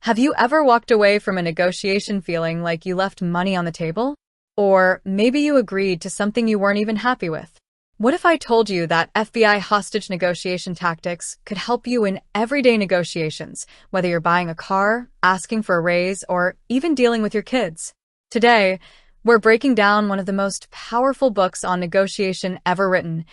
Have you ever walked away from a negotiation feeling like you left money on the table? Or maybe you agreed to something you weren't even happy with? What if I told you that FBI hostage negotiation tactics could help you in everyday negotiations, whether you're buying a car, asking for a raise, or even dealing with your kids? Today, we're breaking down one of the most powerful books on negotiation ever written,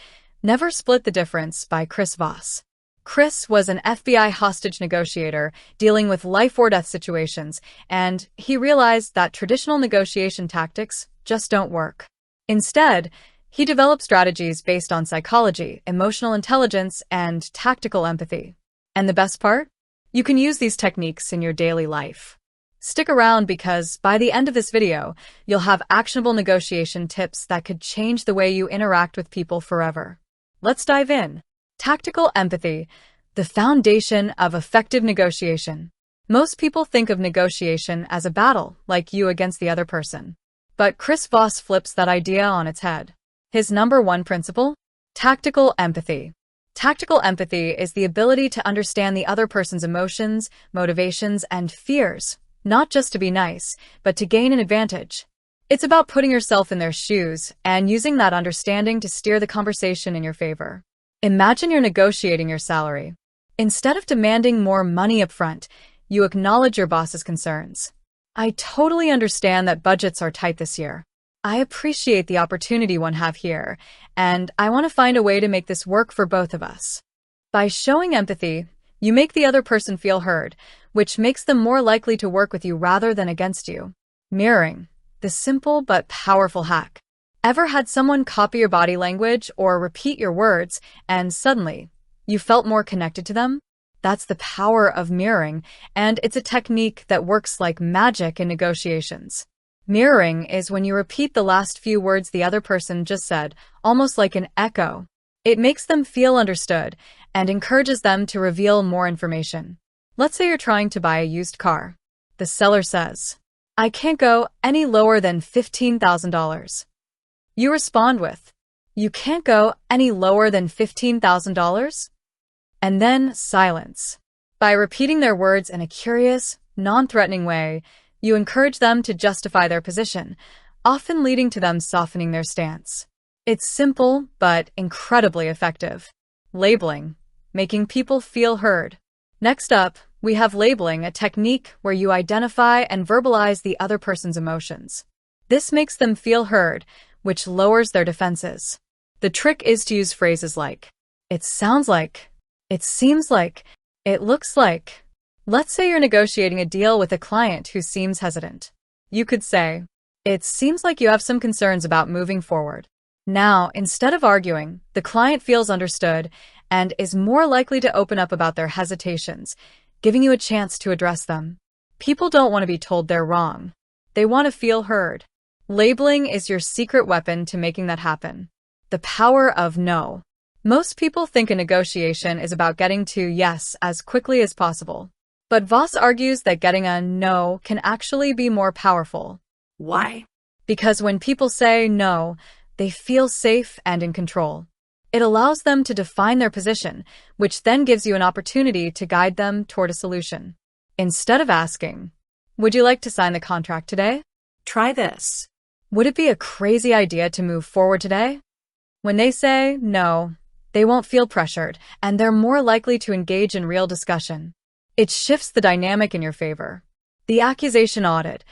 Never Split the Difference by Chris Voss. Chris was an FBI hostage negotiator dealing with life-or-death situations, and he realized that traditional negotiation tactics just don't work. Instead, he developed strategies based on psychology, emotional intelligence, and tactical empathy. And the best part? You can use these techniques in your daily life. Stick around because by the end of this video, you'll have actionable negotiation tips that could change the way you interact with people forever. Let's dive in. Tactical empathy, the foundation of effective negotiation. Most people think of negotiation as a battle, like you against the other person. But Chris Voss flips that idea on its head. His number one principle? Tactical empathy. Tactical empathy is the ability to understand the other person's emotions, motivations, and fears, not just to be nice, but to gain an advantage. It's about putting yourself in their shoes and using that understanding to steer the conversation in your favor. Imagine you're negotiating your salary. Instead of demanding more money up front, you acknowledge your boss's concerns. I totally understand that budgets are tight this year. I appreciate the opportunity one have here, and I want to find a way to make this work for both of us. By showing empathy, you make the other person feel heard, which makes them more likely to work with you rather than against you. Mirroring, the simple but powerful hack. Ever had someone copy your body language or repeat your words, and suddenly, you felt more connected to them? That's the power of mirroring, and it's a technique that works like magic in negotiations. Mirroring is when you repeat the last few words the other person just said, almost like an echo. It makes them feel understood and encourages them to reveal more information. Let's say you're trying to buy a used car. The seller says, "I can't go any lower than $15,000. You respond with, "You can't go any lower than $15,000? And then silence. By repeating their words in a curious, non-threatening way, you encourage them to justify their position, often leading to them softening their stance. It's simple, but incredibly effective. Labeling, making people feel heard. Next up, we have labeling, a technique where you identify and verbalize the other person's emotions. This makes them feel heard, which lowers their defenses. The trick is to use phrases like, "It sounds like," "It seems like," "It looks like." Let's say you're negotiating a deal with a client who seems hesitant. You could say, "It seems like you have some concerns about moving forward." Now, instead of arguing, the client feels understood and is more likely to open up about their hesitations, giving you a chance to address them. People don't want to be told they're wrong. They want to feel heard. Labeling is your secret weapon to making that happen. The power of no. Most people think a negotiation is about getting to yes as quickly as possible. But Voss argues that getting a no can actually be more powerful. Why? Because when people say no, they feel safe and in control. It allows them to define their position, which then gives you an opportunity to guide them toward a solution. Instead of asking, "Would you like to sign the contract today?" Try this. "Would it be a crazy idea to move forward today?" When they say no, they won't feel pressured, and they're more likely to engage in real discussion. It shifts the dynamic in your favor. The accusation audit,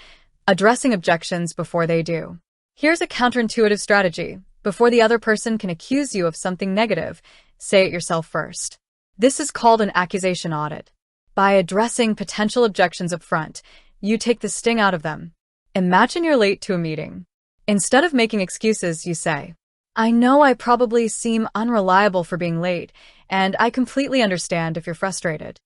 addressing objections before they do. Here's a counterintuitive strategy. Before the other person can accuse you of something negative, say it yourself first. This is called an accusation audit. By addressing potential objections up front, you take the sting out of them. Imagine you're late to a meeting. Instead of making excuses, you say, "I know I probably seem unreliable for being late, and I completely understand if you're frustrated."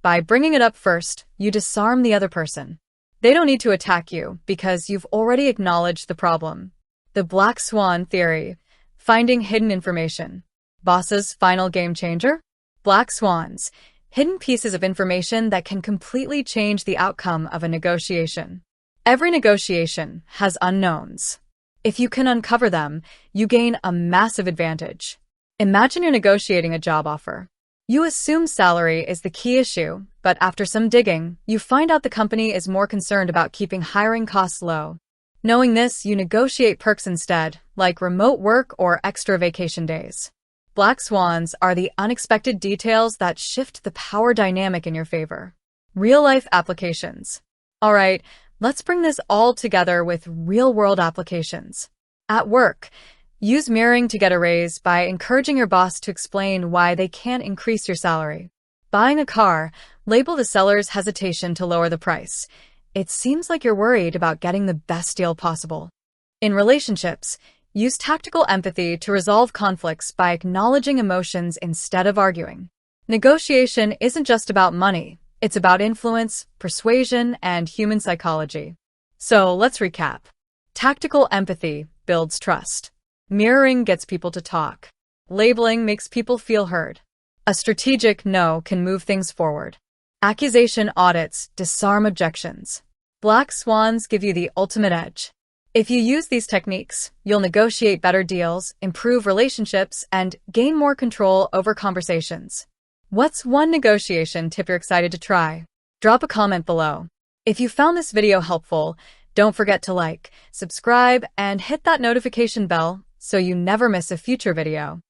By bringing it up first, you disarm the other person. They don't need to attack you because you've already acknowledged the problem. The Black Swan theory, finding hidden information. Boss's final game changer? Black swans, hidden pieces of information that can completely change the outcome of a negotiation. Every negotiation has unknowns. If you can uncover them, you gain a massive advantage. Imagine you're negotiating a job offer. You assume salary is the key issue, but after some digging, you find out the company is more concerned about keeping hiring costs low. Knowing this, you negotiate perks instead, like remote work or extra vacation days. Black swans are the unexpected details that shift the power dynamic in your favor. Real-life applications. All right, let's bring this all together with real-world applications. At work, use mirroring to get a raise by encouraging your boss to explain why they can't increase your salary. Buying a car, label the seller's hesitation to lower the price. It seems like you're worried about getting the best deal possible. In relationships, use tactical empathy to resolve conflicts by acknowledging emotions instead of arguing. Negotiation isn't just about money. It's about influence, persuasion, and human psychology. So let's recap. Tactical empathy builds trust. Mirroring gets people to talk. Labeling makes people feel heard. A strategic no can move things forward. Accusation audits disarm objections. Black swans give you the ultimate edge. If you use these techniques, you'll negotiate better deals, improve relationships, and gain more control over conversations. What's one negotiation tip you're excited to try? Drop a comment below. If you found this video helpful, don't forget to like, subscribe, and hit that notification bell so you never miss a future video.